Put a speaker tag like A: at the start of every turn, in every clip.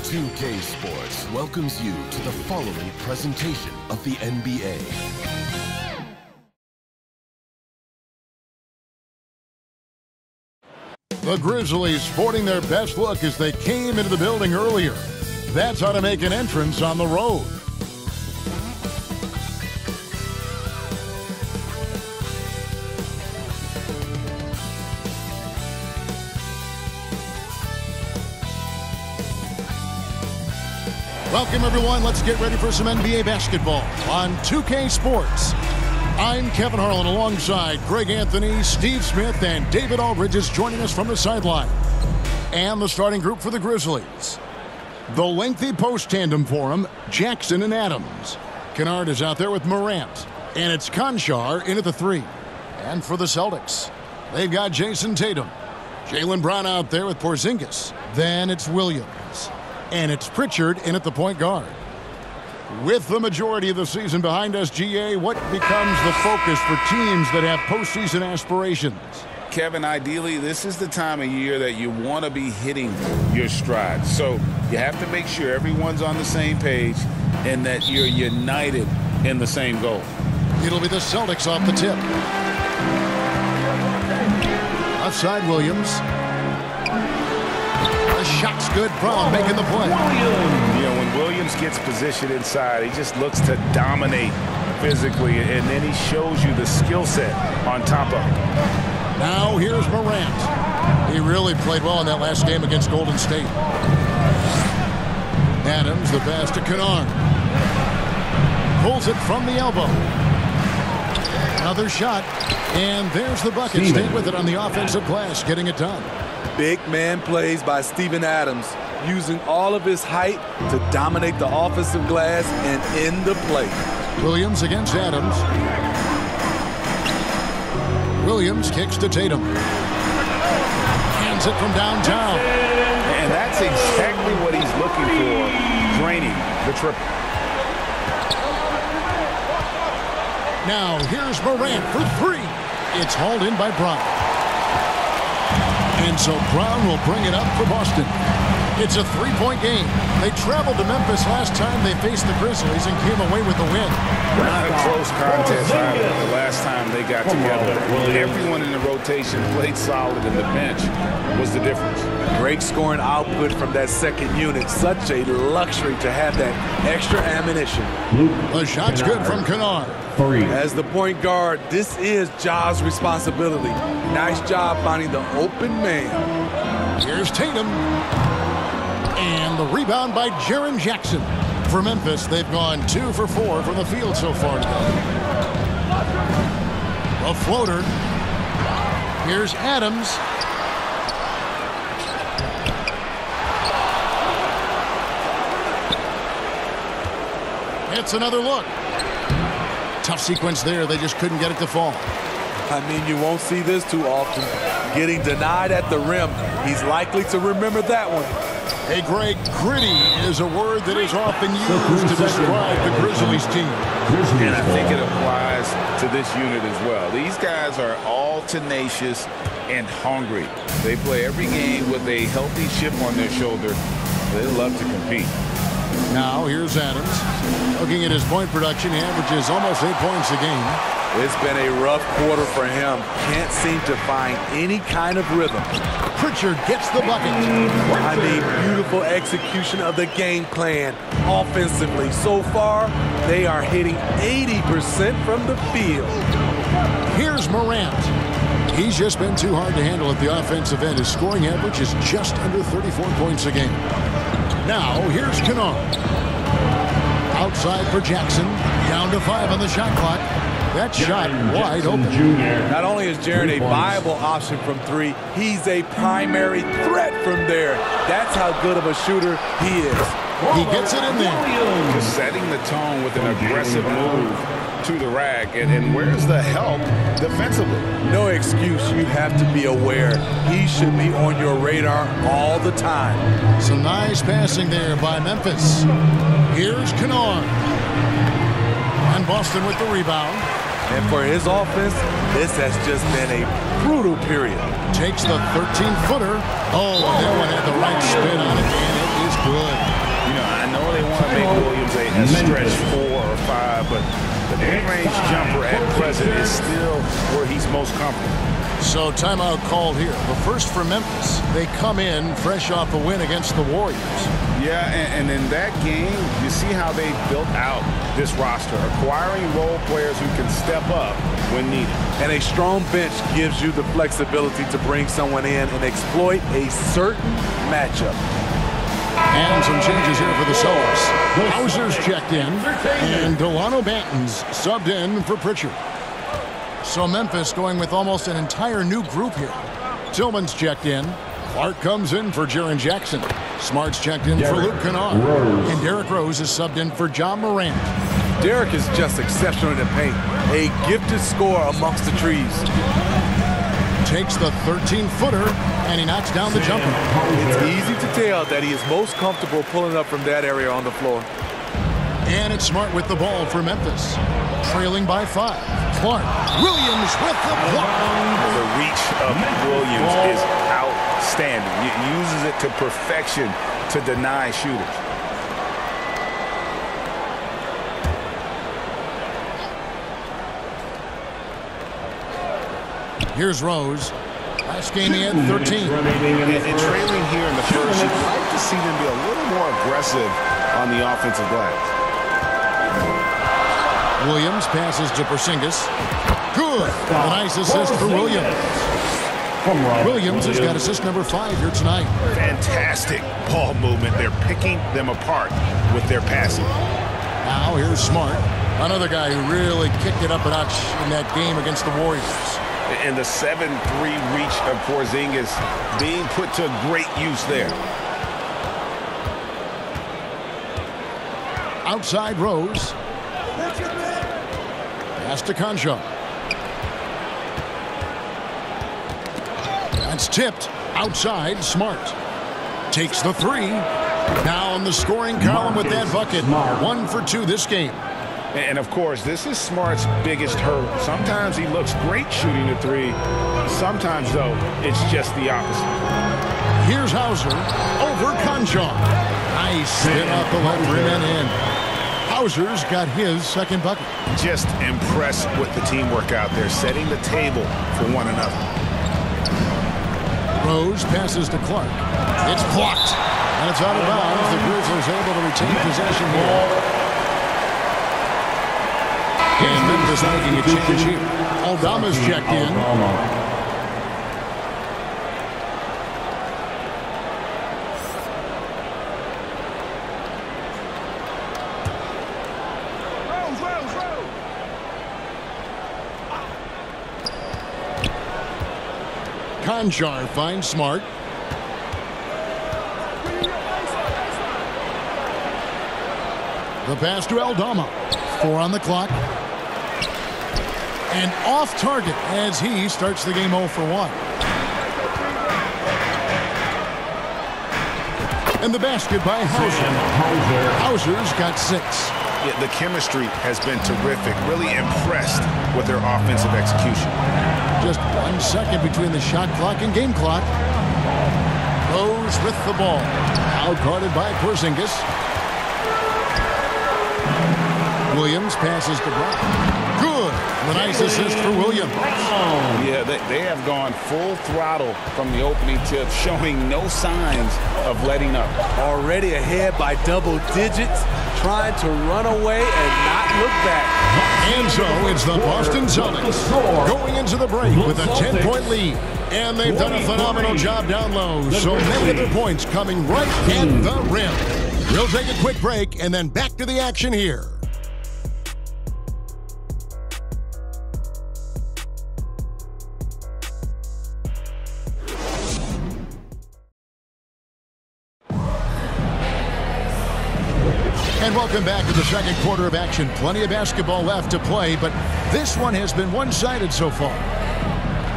A: 2K Sports welcomes you to the following presentation of the NBA.
B: The Grizzlies sporting their best look as they came into the building earlier. That's how to make an entrance on the road. Welcome, everyone. Let's get ready for some NBA basketball on 2K Sports. I'm Kevin Harlan alongside Greg Anthony, Steve Smith, and David Aldridge is joining us from the sideline. And the starting group for the Grizzlies. The lengthy post tandem for them, Jackson and Adams. Kennard is out there with Morant. And it's Conchar in at the 3. And for the Celtics, they've got Jason Tatum. Jaylen Brown out there with Porzingis. Then it's Williams. And it's Pritchard in at the point guard. With the majority of the season behind us, GA, what becomes the focus for teams that have postseason aspirations?
C: Kevin, ideally, this is the time of year that you want to be hitting your stride. So you have to make sure everyone's on the same page and that you're united in the same goal.
B: It'll be the Celtics off the tip. Outside Williams. The shot's good. Brown making the play.
C: You know, when Williams gets positioned inside, he just looks to dominate physically, and then he shows you the skill set on top of it.
B: Now here's Morant. He really played well in that last game against Golden State. Adams, the pass to Kennard. Pulls it from the elbow. Another shot, and there's the bucket. Stay with it on the offensive glass, getting it done.
D: Big man plays by Steven Adams, using all of his height to dominate the offensive glass and end the play.
B: Williams against Adams. Williams kicks to Tatum. Hands it from downtown.
C: And that's exactly what he's looking for, draining the triple.
B: Now here's Morant for 3. It's hauled in by Brown. And so Brown will bring it up for Boston. It's a 3-point game. They traveled to Memphis last time they faced the Grizzlies and came away with the win.
C: Not a close contest either the last time they got together. Everyone in the rotation played solid, and the bench was the difference.
D: Great scoring output from that second unit. Such a luxury to have that extra ammunition.
B: The shot's good from Kennard.
D: As the point guard, this is Ja's responsibility. Nice job finding the open man.
B: Here's Tatum. And the rebound by Jaren Jackson. For Memphis, they've gone 2 for 4 from the field so far today. A floater. Here's Adams. It's another look. Tough sequence there. They just couldn't get it to fall.
D: I mean, you won't see this too often. Getting denied at the rim. He's likely to remember that one.
B: Hey, Greg, gritty is a word that is often used to describe the Grizzlies team.
C: And I think it applies to this unit as well. These guys are all tenacious and hungry. They play every game with a healthy chip on their shoulder. They love to compete.
B: Now, here's Adams. Looking at his point production, he averages almost 8 points a game.
D: It's been a rough quarter for him. Can't seem to find any kind of rhythm.
B: Pritchard gets the bucket.
D: I mean, beautiful execution of the game plan offensively. So far, they are hitting 80% from the field.
B: Here's Morant. He's just been too hard to handle at the offensive end. His scoring average is just under 34 points a game. Now, here's Kennard. Outside for Jackson. Down to 5 on the shot clock. That shot wide open.
D: Not only is Jaren a viable option from 3, he's a primary threat from there. That's how good of a shooter he is.
B: He gets it in there.
C: Just setting the tone with an aggressive move to the rack. And where's the help defensively?
D: No excuse. You have to be aware. He should be on your radar all the time.
B: Some nice passing there by Memphis. Here's Kennard. And Boston with the rebound.
D: And for his offense, this has just been a brutal period.
B: Takes the 13-footer. Oh, that one had the right spin on it, and it is good.
C: You know, I know they want to make Williams a stretch 4 or 5, but the mid-range jumper at present is still where he's most comfortable.
B: So timeout called here. But first for Memphis. They come in fresh off a win against the Warriors.
C: Yeah, and in that game, you see how they built out this roster, acquiring role players who can step up when needed.
D: And a strong bench gives you the flexibility to bring someone in and exploit a certain matchup.
B: And some changes here for the Celtics. Hauser's checked in, and Delano Banton's subbed in for Pritchard. So Memphis going with almost an entire new group here. Tillman's checked in. Clark comes in for Jaren Jackson. Smart's checked in for Luke Kennard. And Derrick Rose is subbed in for John Morant.
D: Derrick is just exceptional in the paint. A gifted scorer amongst the trees.
B: Takes the 13-footer, and he knocks down the jumper.
D: It's easy to tell that he is most comfortable pulling up from that area on the floor.
B: And it's Smart with the ball for Memphis. Trailing by 5. Clark. Williams with the block.
C: The reach of Williams is outstanding. He uses it to perfection to deny shooters.
B: Here's Rose. Last game he had 13.
E: And trailing here in the first, you'd like to see them be a little more aggressive on the offensive glass.
B: Williams passes to Porzingis. Good. A nice assist for Williams. Williams has got assist number 5 here tonight.
E: Fantastic ball movement. They're picking them apart with their passing.
B: Now here's Smart. Another guy who really kicked it up a notch in that game against the Warriors.
C: And the 7-3 reach of Porzingis being put to great use there.
B: Outside Rose. Pass to Conja. That's tipped. Outside, Smart. Takes the 3. Now in the scoring column with that bucket. 1 for 2 this game.
C: And, of course, this is Smart's biggest hurdle. Sometimes he looks great shooting the 3. Sometimes, though, it's just the opposite.
B: Here's Hauser over Conja. Nice spin off the left rim and in. Hauser's got his second bucket.
E: Just impressed with the teamwork out there, setting the table for one another.
B: Rose passes to Clark. It's blocked. And it's out of bounds. The Grizzlies able to retain possession here. And Memphis making a change here. Aldama's checked in. Conjar finds Smart. The pass to Aldama. 4 on the clock. And off target as he starts the game 0 for 1. And the basket by Hauser. Hauser's got 6.
E: Yeah, the chemistry has been terrific. Really impressed with their offensive execution.
B: Just 1 second between the shot clock and game clock. Rose with the ball. Out-guarded by Porzingis. Williams passes to Brown. Good. A nice assist for Williams.
C: Yeah, they have gone full throttle from the opening tip, showing no signs of letting up.
D: Already ahead by double digits, trying to run away and not look back.
B: And so it's the Boston Celtics going into the break with a 10-point lead. And they've done a phenomenal job down low, so many of their points coming right at the rim. We'll take a quick break and then back to the action here. And welcome back to the second quarter of action. Plenty of basketball left to play, but this one has been one-sided so far.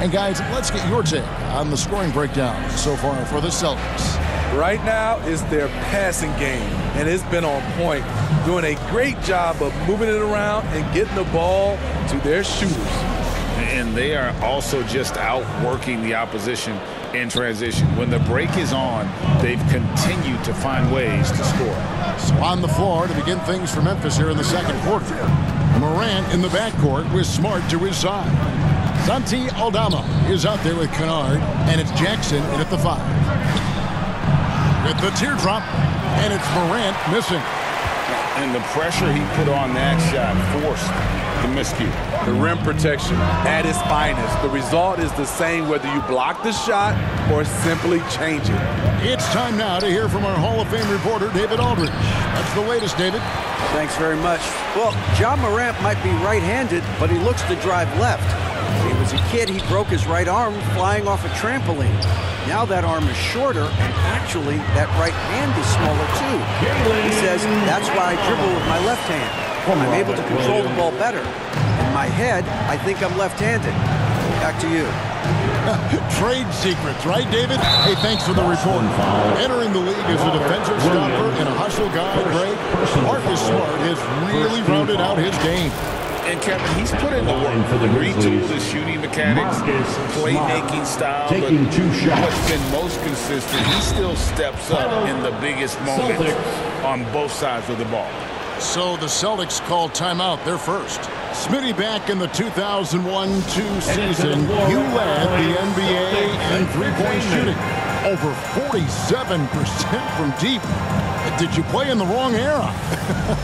B: And guys, let's get your take on the scoring breakdown so far for the Celtics.
D: Right now is their passing game, and it's been on point, doing a great job of moving it around and getting the ball to their shooters.
C: And they are also just outworking the opposition in transition. When the break is on, they've continued to find ways to score.
B: So on the floor to begin things for Memphis here in the second quarter. Morant in the backcourt with Smart to his side. Santi Aldama is out there with Kennard, and it's Jackson in at the 5. With the teardrop, and it's Morant missing.
C: And the pressure he put on that shot forced the miscue.
D: The rim protection at its finest. The result is the same whether you block the shot or simply change it.
B: It's time now to hear from our Hall of Fame reporter, David Aldridge. That's the latest, David.
F: Thanks very much. Well, Ja Morant might be right-handed, but he looks to drive left. When he was a kid, he broke his right arm flying off a trampoline. Now that arm is shorter, and actually, that right hand is smaller too. He says, that's why I dribble with my left hand. I'm able to control the ball better. In my head, I think I'm left-handed. Back to you.
B: Trade secrets, right, David? Hey, thanks for the report. Entering the league as a defensive stopper and a hustle guy, Greg, Marcus Smart has really rounded out his game.
C: And Kevin, he's put in the work. Retooled his shooting mechanics, playmaking style, but what's been most consistent, he still steps up in the biggest moments on both sides of the ball.
B: So the Celtics call timeout. They're first. Smitty, back in the 2001-2 season, you led the NBA in three-point shooting. Over 47% from deep. Did you play in the wrong era?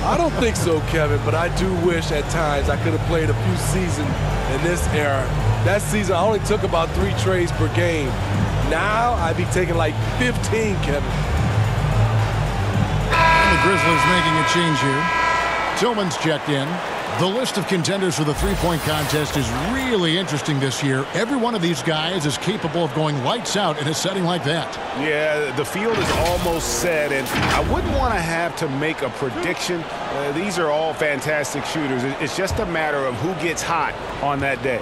D: I don't think so, Kevin, but I do wish at times I could have played a few seasons in this era. That season, I only took about 3 trades per game. Now, I'd be taking like 15, Kevin.
B: And the Grizzlies making a change here. Tillman's checked in. The list of contenders for the three-point contest is really interesting this year. Every one of these guys is capable of going lights out in a setting like that.
C: Yeah, the field is almost set, and I wouldn't want to have to make a prediction. These are all fantastic shooters. It's just a matter of who gets hot on that day.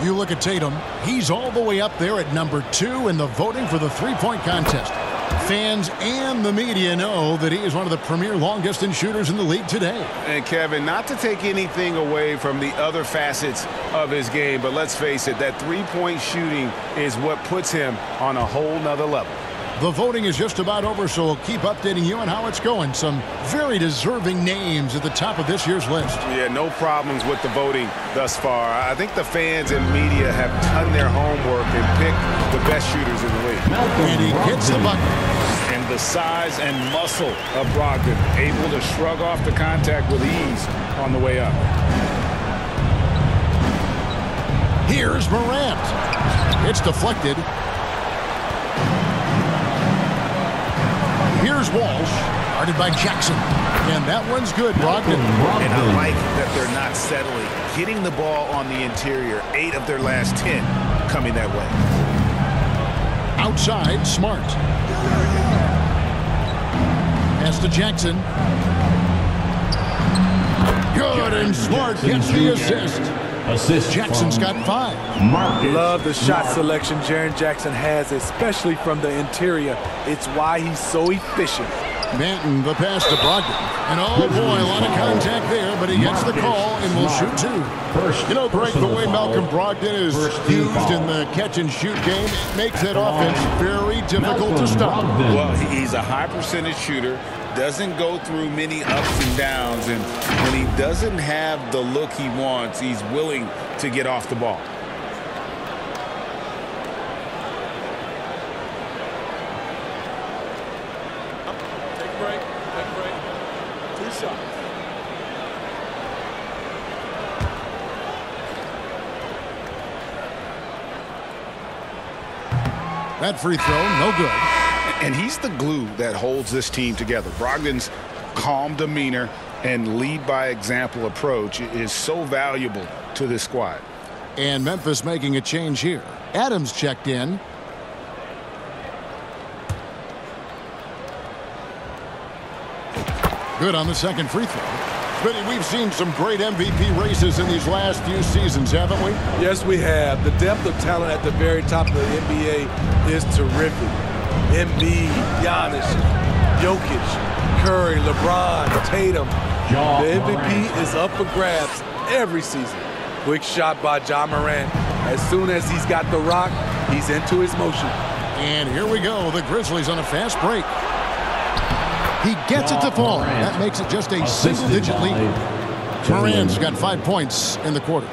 B: You look at Tatum. He's all the way up there at number 2 in the voting for the three-point contest. Fans and the media know that he is one of the premier long-distance shooters in the league today.
C: And, Kevin, not to take anything away from the other facets of his game, but let's face it, that three-point shooting is what puts him on a whole nother level.
B: The voting is just about over, so we'll keep updating you on how it's going. Some very deserving names at the top of this year's list.
C: Yeah, no problems with the voting thus far. I think the fans and media have done their homework and picked the best shooters in the league.
B: And he gets the bucket.
C: And the size and muscle of Brogdon, able to shrug off the contact with ease on the way up.
B: Here's Morant. It's deflected. Here's Walsh, guarded by Jackson. And that one's good, Brogdon.
C: And I like that they're not settling. Getting the ball on the interior, 8 of their last 10 coming that way.
B: Outside, Smart. Pass to Jackson. Good, and Smart gets the assist. Jackson's got 5.
D: Love the shot selection Jaren Jackson has, especially from the interior. It's why he's so efficient.
B: Manton, the pass to Brogdon. And oh boy, a lot of contact there, but he gets the call and will shoot 2. You know, Greg, the way Malcolm Brogdon is used in the catch-and-shoot game, it makes that offense very difficult to stop.
C: Well, he's a high-percentage shooter, doesn't go through many ups and downs, and when he doesn't have the look he wants, he's willing to get off the ball.
D: Take a break. Take a break. 2 shots.
B: That free throw, no good.
C: And he's the glue that holds this team together. Brogdon's calm demeanor and lead by example approach is so valuable to this squad.
B: And Memphis making a change here. Adams checked in. Good on the second free throw. But we've seen some great MVP races in these last few seasons, haven't we?
D: Yes, we have. The depth of talent at the very top of the NBA is terrific. Embiid, Giannis, Jokic, Curry, LeBron, Tatum. The MVP is up for grabs every season. Quick shot by Ja Morant. As soon as he's got the rock, he's into his motion.
B: And here we go. The Grizzlies on a fast break. He gets it to fall. That makes it just a single-digit lead. Morant's got 5 points in the quarter.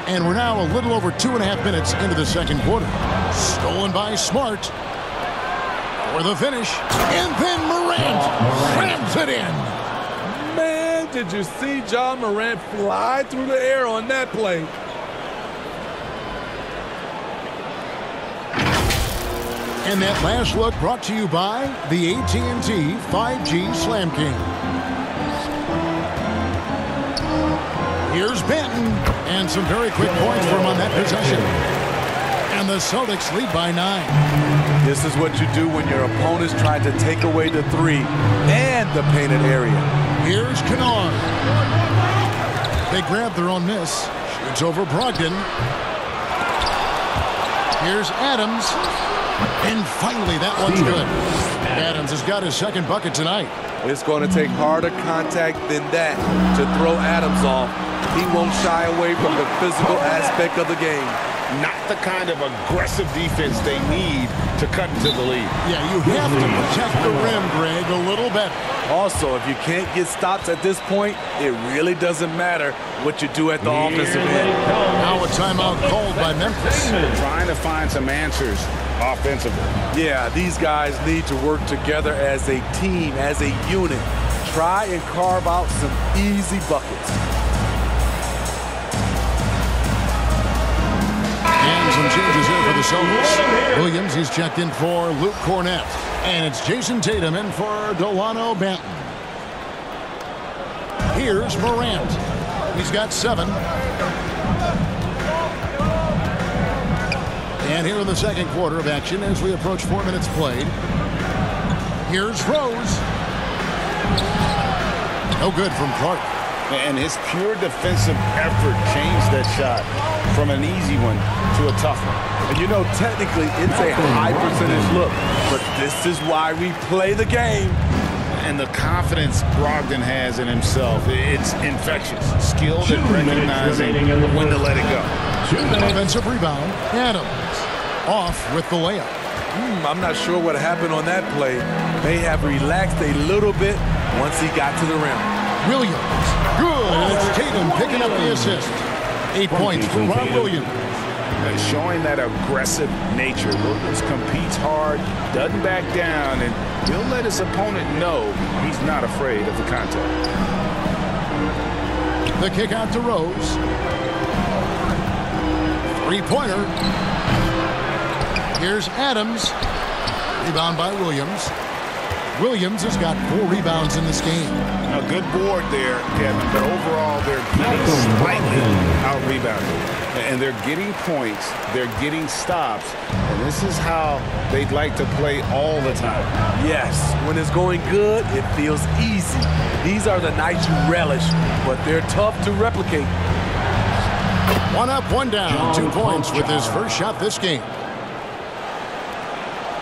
B: And we're now a little over 2.5 minutes into the second quarter. Stolen by Smart. For the finish. And then Morant rams it in.
D: Man, did you see John Morant fly through the air on that play?
B: And that last look brought to you by the AT&T 5G Slam King. Here's Benton, and some very quick points for him on that possession. And the Celtics lead by 9.
D: This is what you do when your opponents try to take away the three and the painted area.
B: Here's Kennard. They grab their own miss. Shoots over Brogdon. Here's Adams. And finally, that one's good. Adams has got his second bucket tonight.
D: It's going to take harder contact than that to throw Adams off. He won't shy away from the physical aspect of the game.
C: Not the kind of aggressive defense they need to cut into the lead.
B: Yeah, you have to protect the rim, Greg, a little better.
D: Also, if you can't get stops at this point, it really doesn't matter what you do at the offensive end.
B: Now a timeout called by Memphis.
C: Trying to find some answers offensively.
D: Yeah, these guys need to work together as a team, as a unit. Try and carve out some easy buckets.
B: And some changes here for the Celtics. Williams, he's checked in for Luke Cornett. And it's Jason Tatum in for Delano Banton. Here's Morant. He's got 7. And here in the second quarter of action as we approach 4 minutes played. Here's Rose. No good from Clark.
C: And his pure defensive effort changed that shot from an easy one to a tough one.
D: And you know, technically, it's a high percentage look, but this is why we play the game.
C: And the confidence Brogdon has in himself, it's infectious. Skilled at recognizing when to let it go.
B: Offensive rebound. Adams off with the layup.
D: I'm not sure what happened on that play. May have relaxed a little bit once he got to the rim.
B: Williams. Good. And it's Tatum picking up the assist. 8 points for Ron Williams.
C: Showing that aggressive nature. Williams competes hard, doesn't back down, and he'll let his opponent know he's not afraid of the contact.
B: The kick out to Rose. 3-pointer. Here's Adams. Rebound by Williams. Williams has got 4 rebounds in this game.
C: A good board there, Kevin, but overall they're getting slightly out-rebounded. And they're getting points, they're getting stops, and this is how they'd like to play all the time.
D: Yes, when it's going good, it feels easy. These are the nights you relish, but they're tough to replicate.
B: 1 up, 1 down. 2 points with his first shot this game.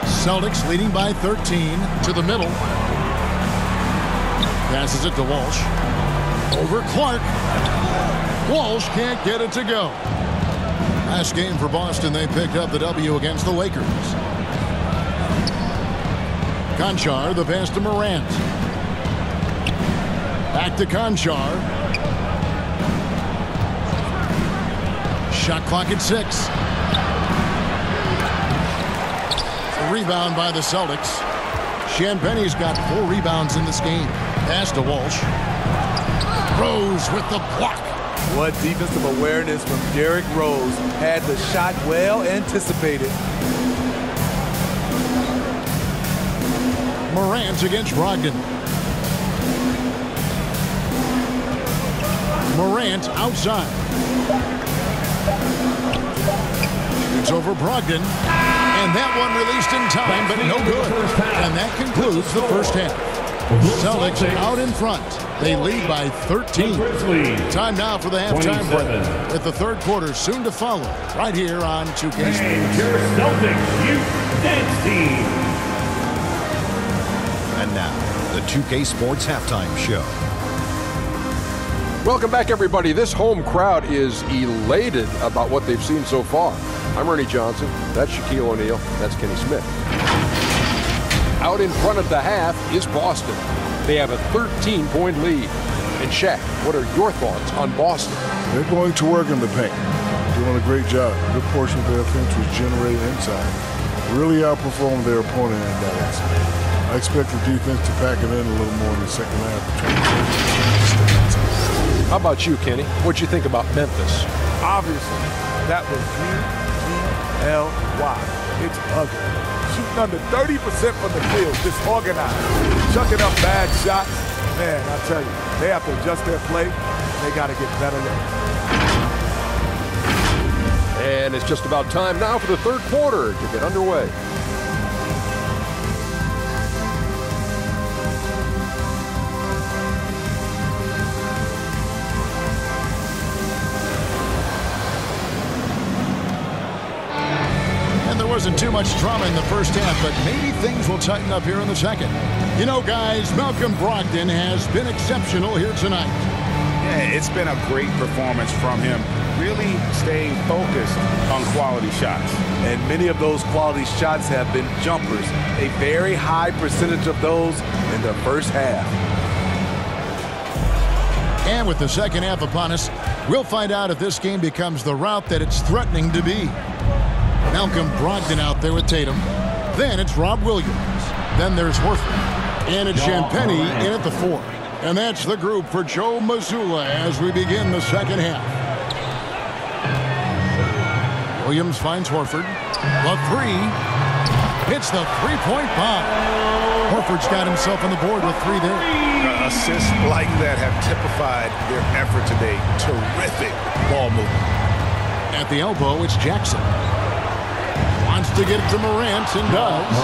B: Celtics leading by 13 to the middle. Passes it to Walsh. Over Clark. Walsh can't get it to go. Last game for Boston, they picked up the W against the Lakers. Conchar, the pass to Morant. Back to Conchar. Shot clock at 6. A rebound by the Celtics. Champagne's got 4 rebounds in this game. Pass to Walsh. Rose with the block.
D: What defensive awareness from Derrick Rose. Had the shot well anticipated.
B: Morant against Brogdon. Morant outside. Shoots over Brogdon. And that one released in time, but no good. And that concludes the first half. Celtics out in front. They lead by 13. Time now for the halftime break, with the third quarter soon to follow, right here on 2K Sports.
G: Celtics Youth Dance Team.
H: And now, the 2K Sports Halftime Show.
I: Welcome back, everybody. This home crowd is elated about what they've seen so far. I'm Ernie Johnson. That's Shaquille O'Neal. That's Kenny Smith. Out in front of the half is Boston. They have a 13-point lead. And Shaq, what are your thoughts on Boston?
J: They're going to work in the paint. Doing a great job. A good portion of their offense was generated inside. Really outperformed their opponent in that aspect. I expect the defense to pack it in a little more in the second half.
I: How about you, Kenny? What'd you think about Memphis?
D: Obviously, that was U-G-L-Y. It's ugly. Shooting under 30% from the field, disorganized, chucking up bad shots. Man, I tell you, they have to adjust their play. They got to get better looks.
I: And it's just about time now for the third quarter to get underway.
B: There wasn't too much drama in the first half, but maybe things will tighten up here in the second. You know, guys, Malcolm Brogdon has been exceptional here tonight.
C: Yeah, it's been a great performance from him, really staying focused on quality shots.
D: And many of those quality shots have been jumpers, a very high percentage of those in the first half.
B: And with the second half upon us, we'll find out if this game becomes the route that it's threatening to be. Malcolm Brogdon out there with Tatum. Then it's Rob Williams. Then there's Horford. And it's Champagnie in at the 4. And that's the group for Joe Mazzulla as we begin the second half. Williams finds Horford. The 3. Hits the three-point bomb. Horford's got himself on the board with 3 there.
C: Assists like that have typified their effort today. Terrific ball movement.
B: At the elbow, it's Jackson. Wants to get it to Morant and does.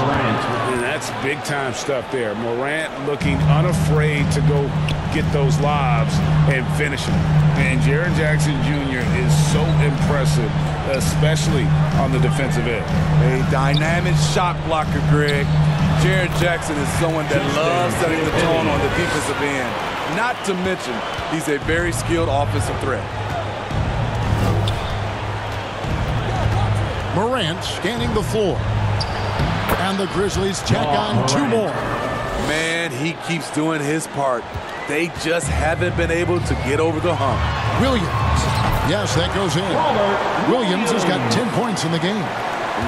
C: And that's big-time stuff there. Morant looking unafraid to go get those lobs and finish them. And Jaren Jackson Jr. is so impressive, especially on the defensive end.
D: A dynamic shot blocker, Greg. Jaren Jackson is someone that loves setting the tone on the defensive end. Not to mention, he's a very skilled offensive threat.
B: Morant scanning the floor. And the Grizzlies tack on 2 more.
D: Man, he keeps doing his part. They just haven't been able to get over the hump.
B: Williams. Yes, that goes in. Williams has got 10 points in the game.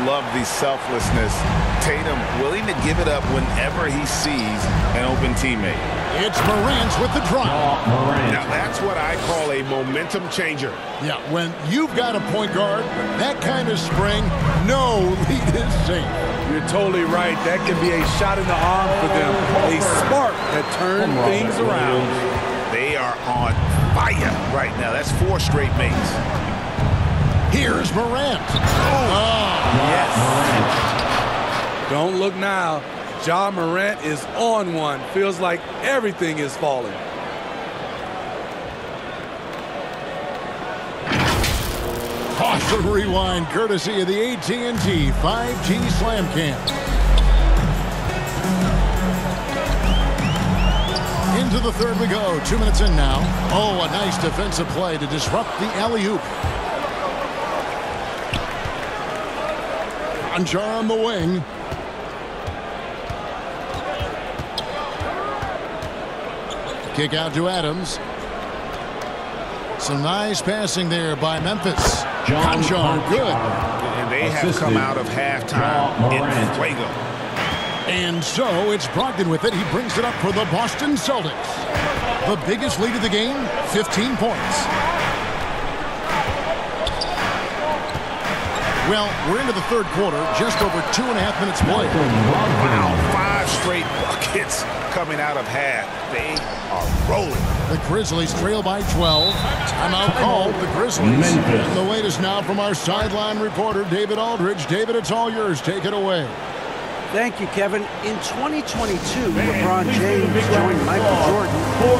C: Love the selflessness. Tatum willing to give it up whenever he sees an open teammate.
B: It's Morant with the drop.
C: Now that's what I call a momentum changer.
B: Yeah, when you've got a point guard, that kind of spring, no lead is safe.
D: You're totally right. That can be a shot in the arm for them. A spark that turns things around.
C: They are on fire right now. That's 4 straight mates.
B: Here's Morant.
D: Yes. Don't look now. Ja Morant is on one. Feels like everything is falling.
B: Awesome rewind courtesy of the AT&T 5G Slam Cam. Into the third we go. 2 minutes in now. Oh, a nice defensive play to disrupt the alley-oop. Anjar on the wing. Kick out to Adams. Some nice passing there by Memphis. Anjar, good.
C: And they have come out of halftime in fuego.
B: And so it's Brogdon with it. He brings it up for the Boston Celtics. The biggest lead of the game, 15 points. Well, we're into the third quarter, just over 2.5 minutes played.
C: Wow, 5 straight buckets coming out of half. They are rolling.
B: The Grizzlies trail by 12. Timeout called, the Grizzlies. And the latest now from our sideline reporter, David Aldridge. David, it's all yours. Take it away.
F: Thank you, Kevin. In 2022, LeBron James joined Michael Jordan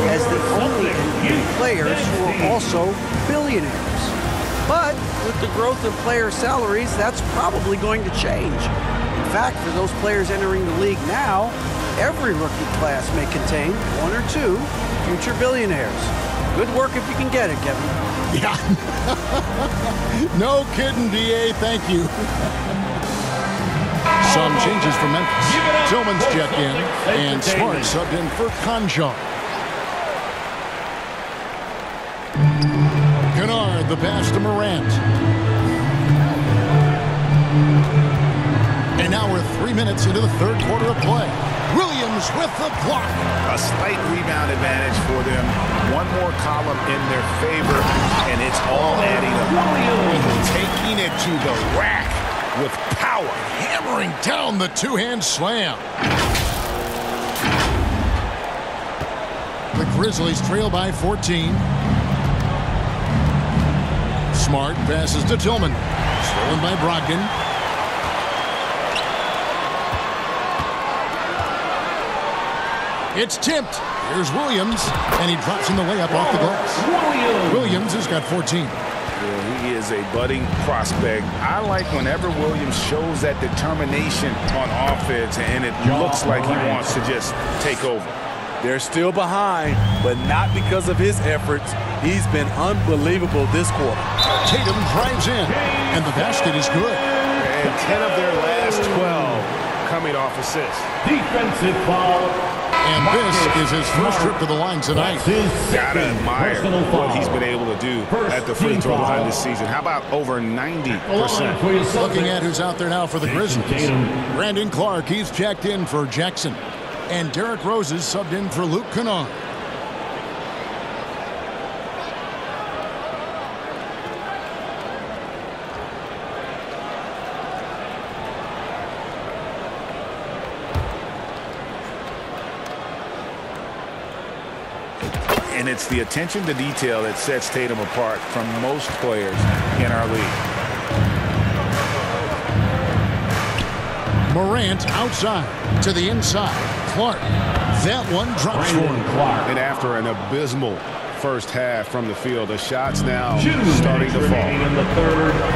F: as the only NBA players who are also billionaires. But with the growth of player salaries, that's probably going to change. In fact, for those players entering the league now, every rookie class may contain 1 or 2 future billionaires. Good work if you can get it, Kevin.
B: Yeah. No kidding, DA. Thank you. Some changes for Memphis. Tillman's checked in, and Smart subbed in for Conchar. Kennard, the pass to Morant. And now we're 3 minutes into the third quarter of play. Williams with the block.
C: A slight rebound advantage for them. One more column in their favor, and it's all adding up.
B: Taking it to the rack with power. Hammering down the two-hand slam. The Grizzlies trail by 14. Smart passes to Tillman. Stolen by Brogdon. It's tipped. Here's Williams, and he drops in the layup off the glass. Williams has got 14.
C: Yeah, he is a budding prospect. I like whenever Williams shows that determination on offense, and it looks like he wants to just take over.
D: They're still behind, but not because of his efforts. He's been unbelievable this quarter.
B: Tatum drives in, and the basket is good.
E: And 10 of their last 12 coming off assists.
G: Defensive foul.
B: And this is his first trip to the line tonight.
C: Gotta admire what he's been able to do at the free throw line this season. How about over 90%?
B: Looking at who's out there now for the Grizzlies. Brandon Clark, he's checked in for Jackson. And Derrick Rose is subbed in for Luke Kennard.
C: And it's the attention to detail that sets Tatum apart from most players in our league.
B: Morant outside to the inside. Clark. That one drops for him.
E: And after an abysmal first half from the field, the shots now starting to fall.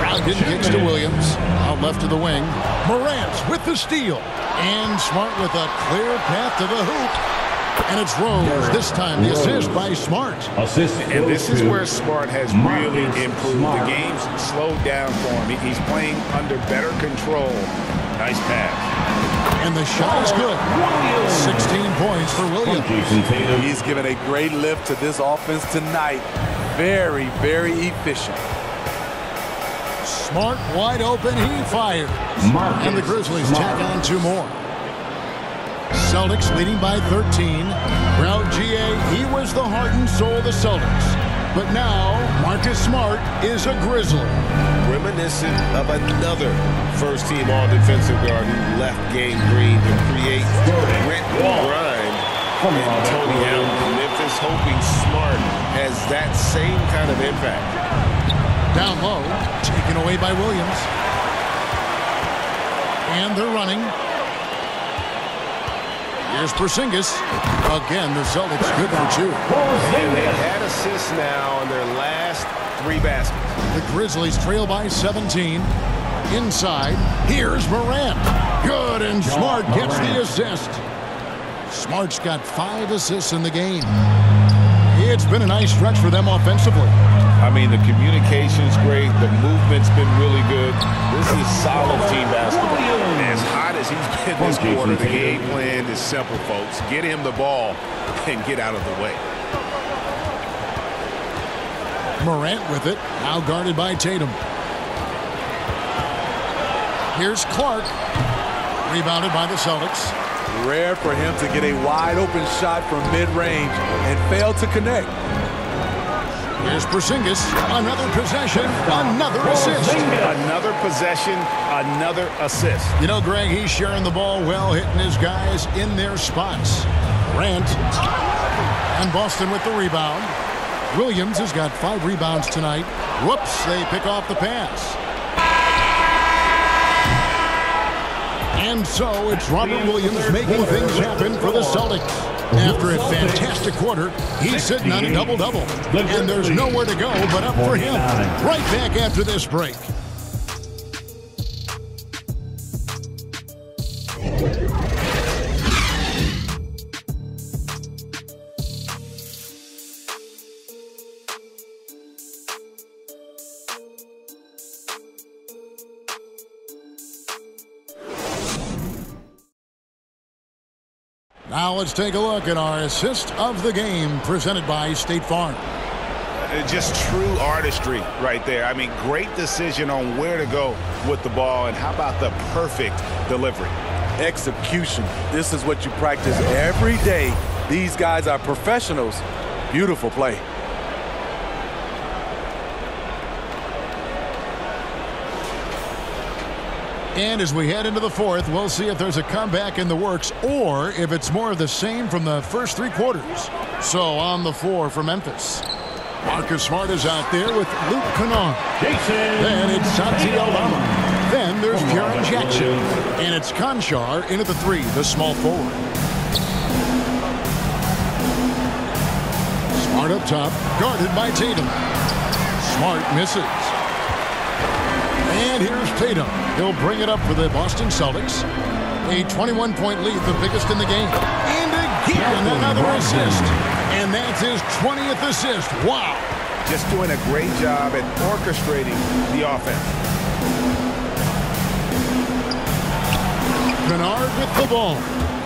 B: Brogdon kicks to Williams. Out left to the wing. Morant with the steal. And Smart with a clear path to the hoop. And it's Rose. This time the assist by Smart.
C: And this is where Smart has really improved. The game's slowed down for him. He's playing under better control. Nice pass.
B: And the shot is good. 16 points for Williams.
D: He's given a great lift to this offense tonight. Very, very efficient.
B: Smart wide open. He fires. And the Grizzlies tack on 2 more. Celtics leading by 13. Well, GA, he was the heart and soul of the Celtics. But now, Marcus Smart is a Grizzly.
E: Reminiscent of another first-team all-defensive guard who left Game Green to create grit and grind. And Tony Allen, Memphis hoping Smart has that same kind of impact.
B: Down low, taken away by Williams. And they're running. Here's Porzingis. Again, the Celtics good for 2.
E: And they had assists now on their last 3 baskets.
B: The Grizzlies trail by 17. Inside, here's Morant. Good, and Smart gets the assist. Smart's got 5 assists in the game. It's been a nice stretch for them offensively.
C: I mean, the communication's great. The movement's been really good. This is solid team basketball.
E: As hot as he's been this quarter, the game plan is simple, folks. Get him the ball and get out of the way.
B: Morant with it, now guarded by Tatum. Here's Clark, rebounded by the Celtics.
D: Rare for him to get a wide-open shot from mid-range and fail to connect.
B: Here's Porzingis, another possession, another assist.
C: Another possession, another assist.
B: You know, Greg, he's sharing the ball well, hitting his guys in their spots. Grant and Boston with the rebound. Williams has got 5 rebounds tonight. Whoops, they pick off the pass. And so it's Robert Williams making things happen for the Celtics. After a fantastic quarter, he's sitting on a double-double. And there's nowhere to go but up for him. Right back after this break. Now let's take a look at our assist of the game presented by State Farm.
C: Just true artistry right there. I mean, great decision on where to go with the ball, and how about the perfect delivery.
D: Execution. This is what you practice every day. These guys are professionals. Beautiful play.
B: And as we head into the fourth, we'll see if there's a comeback in the works or if it's more of the same from the first 3 quarters. So on the floor for Memphis, Marcus Smart is out there with Luke Kennard. Then it's Santi Aldama. Then there's Jaren Jackson. And it's Conchar in at the 3, the small forward. Smart up top, guarded by Tatum. Smart misses. And here's Tatum. He'll bring it up for the Boston Celtics. A 21-point lead, the biggest in the game. And again, another assist. And that's his 20th assist. Wow.
C: Just doing a great job at orchestrating the offense.
B: Kennard with the ball.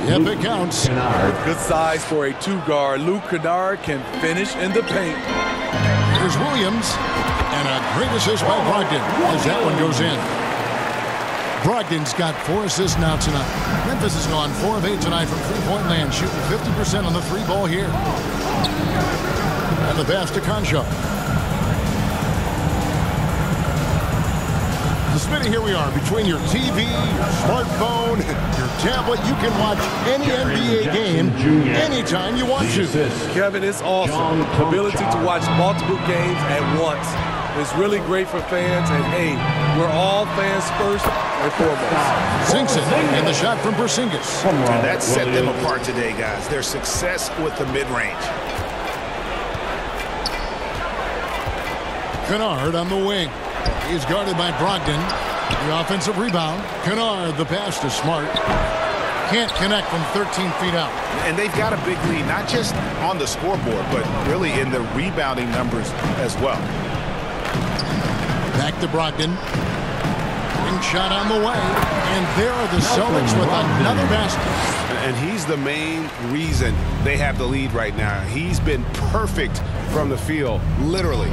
B: Yep, it counts.
D: With good size for a 2-guard, Luke Kennard can finish in the paint.
B: Here's Williams. And a great assist by Brogdon as that one goes in. Brogdon's got 4 assists now tonight. Memphis has gone 4 of 8 tonight from three-point land, shooting 50% on the 3-ball here. And the pass to Conchar. So, Smitty, here we are. Between your TV, your smartphone, your tablet, you can watch any NBA game anytime you want to.
D: Kevin, it's awesome. The ability to watch multiple games at once. It's really great for fans, and hey, we're all fans first and foremost.
B: Sinks it, and the shot from Porzingis.
C: And that set them apart today, guys. Their success with the mid-range.
B: Kennard on the wing. He's guarded by Brogdon. The offensive rebound. Kennard, the pass to Smart. Can't connect from 13 feet out.
C: And they've got a big lead, not just on the scoreboard, but really in the rebounding numbers as well.
B: Back to Brogdon. Ring shot on the way. And there are the Celtics with another basket.
C: And he's the main reason they have the lead right now. He's been perfect from the field, literally.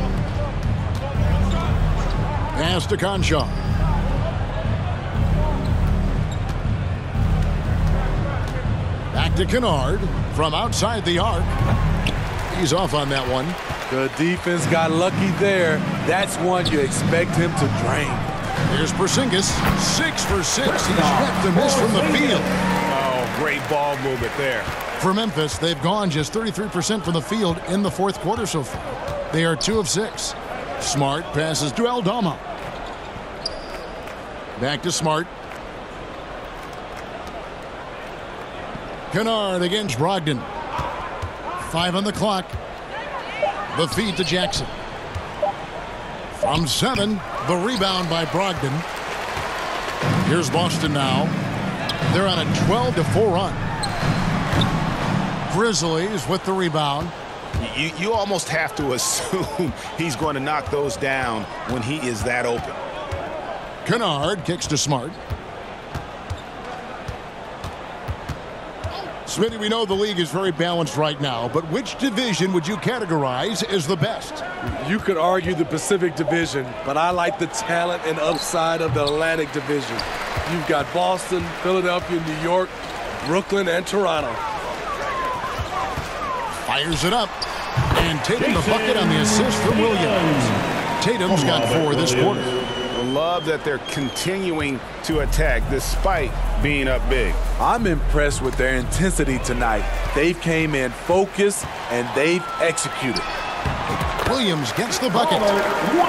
B: Pass to Conchar. Back to Kennard from outside the arc. He's off on that one.
D: The defense got lucky there. That's one you expect him to drain.
B: Here's Porzingis, 6 for 6. He's yet to miss from the field.
C: Oh, great ball movement there.
B: For Memphis, they've gone just 33% from the field in the fourth quarter so far. They are 2 of 6. Smart passes to Aldama. Back to Smart. Kennard against Brogdon. 5 on the clock. The feed to Jackson. From 7, the rebound by Brogdon. Here's Boston now. They're on a 12-4 run. Grizzlies with the rebound.
C: You almost have to assume he's going to knock those down when he is that open.
B: Kennard kicks to Smart. Smitty, we know the league is very balanced right now, but which division would you categorize as the best?
D: You could argue the Pacific Division, but I like the talent and upside of the Atlantic Division. You've got Boston, Philadelphia, New York, Brooklyn, and Toronto.
B: Fires it up. And taking the bucket on the assist from Williams. Tatum's got 4 this quarter.
C: I love that they're continuing to attack despite being up big.
D: I'm impressed with their intensity tonight. They've came in focused and they've executed.
B: Williams gets the bucket.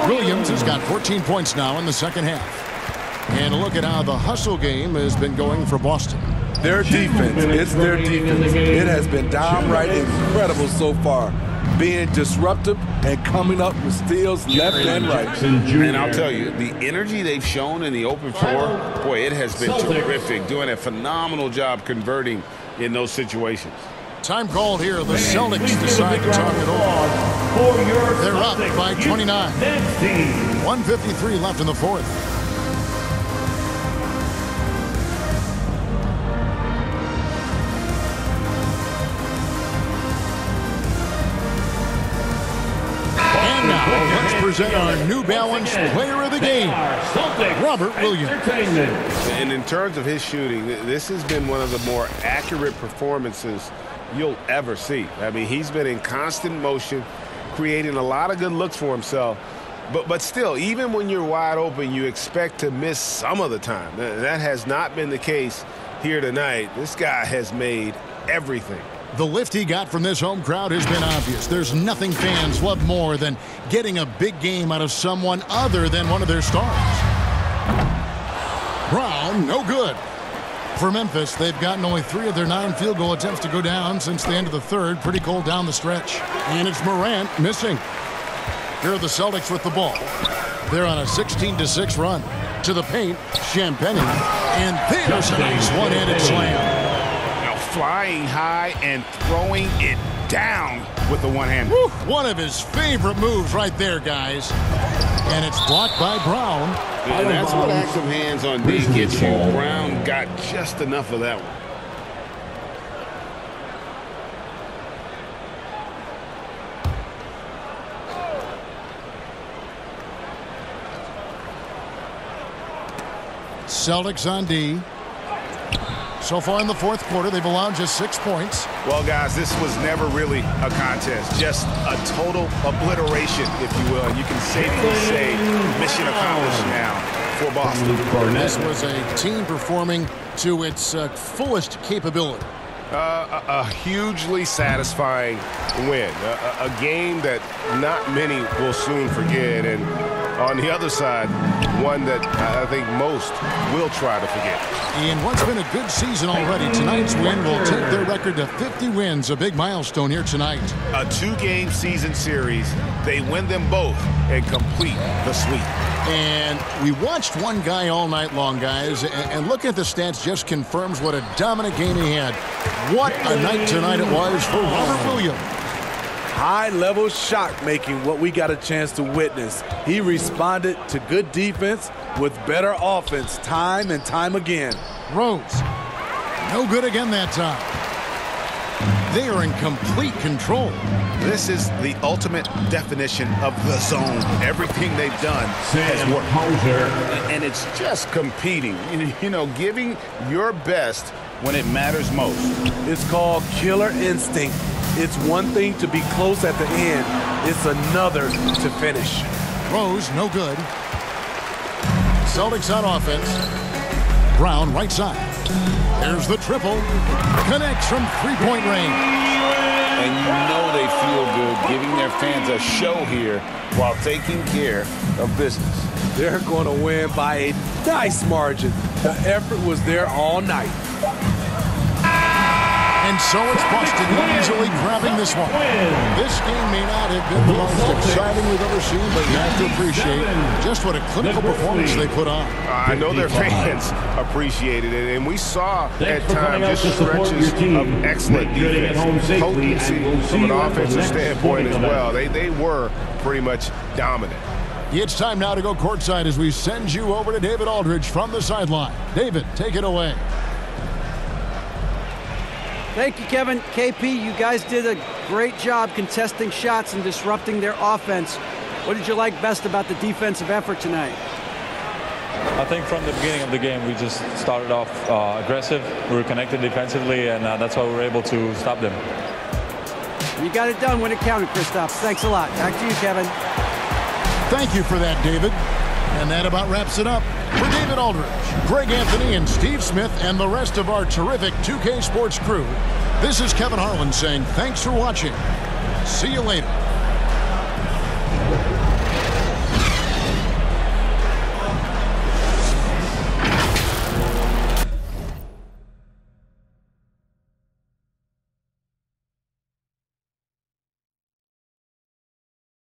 B: Williams has got 14 points now in the second half. And look at how the hustle game has been going for Boston.
D: Their defense, it's their defense. It has been downright incredible so far. Being disruptive and coming up with steals left and right.
C: And I'll tell you, the energy they've shown in the open floor, boy, it has been terrific. Doing a phenomenal job converting in those situations.
B: Time called here. The Celtics decide to talk it over. They're up by 29. 1:53 left in the fourth. present our New Balance Player of the Game, Robert Williams.
E: And in terms of his shooting, this has been one of the more accurate performances you'll ever see. I mean, he's been in constant motion, creating a lot of good looks for himself. But still, even when you're wide open, you expect to miss some of the time. That has not been the case here tonight. This guy has made everything.
B: The lift he got from this home crowd has been obvious. There's nothing fans love more than getting a big game out of someone other than one of their stars. Brown, no good. For Memphis, they've gotten only 3 of their 9 field goal attempts to go down since the end of the third. Pretty cold down the stretch. And it's Morant missing. Here are the Celtics with the ball. They're on a 16-6 run. To the paint, Champagnie. And there's a nice one-handed slam.
C: Flying high and throwing it down with the one hand.
B: One of his favorite moves right there, guys. And it's blocked by Brown.
E: And that's what active hands on D gets you. Brown got just enough of that one.
B: Celtics on D. So far in the fourth quarter, they've allowed just 6 points.
C: Well, guys, this was never really a contest. Just a total obliteration, if you will. And you can safely say mission accomplished now for Boston.
B: This was a team performing to its fullest capability.
E: A hugely satisfying win. A game that not many will soon forget. And on the other side, one that I think most will try to forget.
B: In what's been a good season already, tonight's win will take their record to 50 wins, a big milestone here tonight.
C: A 2-game season series. They win them both and complete the sweep.
B: And we watched one guy all night long, guys, and looking at the stats just confirms what a dominant game he had. What a night tonight it was for Robert Williams.
D: High-level shot-making, what we got a chance to witness. He responded to good defense with better offense time and time again.
B: Rose, no good again that time. They are in complete control.
C: This is the ultimate definition of the zone. Everything they've done has worked. And it's just competing, you know, giving your best when it matters most.
D: It's called killer instinct. It's one thing to be close at the end. It's another to finish.
B: Rose, no good. Celtics on offense. Brown, right side. There's the triple. Connects from three-point range.
C: And you know they feel good giving their fans a show here while taking care of business.
D: They're going to win by a nice margin. The effort was there all night.
B: And so it's Boston easily grabbing this one. This game may not have been the most exciting we've ever seen, but you have to appreciate just what a clinical performance they put on.
E: I know their fans appreciated it, and we saw at times just stretches of excellent defense, potency from an offensive standpoint as well. They were pretty much dominant.
B: It's time now to go courtside as we send you over to David Aldridge from the sideline. David, take it away.
F: Thank you, Kevin. KP, you guys did a great job contesting shots and disrupting their offense. What did you like best about the defensive effort tonight?
K: I think from the beginning of the game, we just started off aggressive. We were connected defensively, and that's how we were able to stop them.
F: You got it done when it counted, Kristaps. Thanks a lot. Back to you, Kevin.
B: Thank you for that, David. And that about wraps it up. For David Aldridge, Greg Anthony, and Steve Smith, and the rest of our terrific 2K Sports crew, this is Kevin Harlan saying thanks for watching. See you later.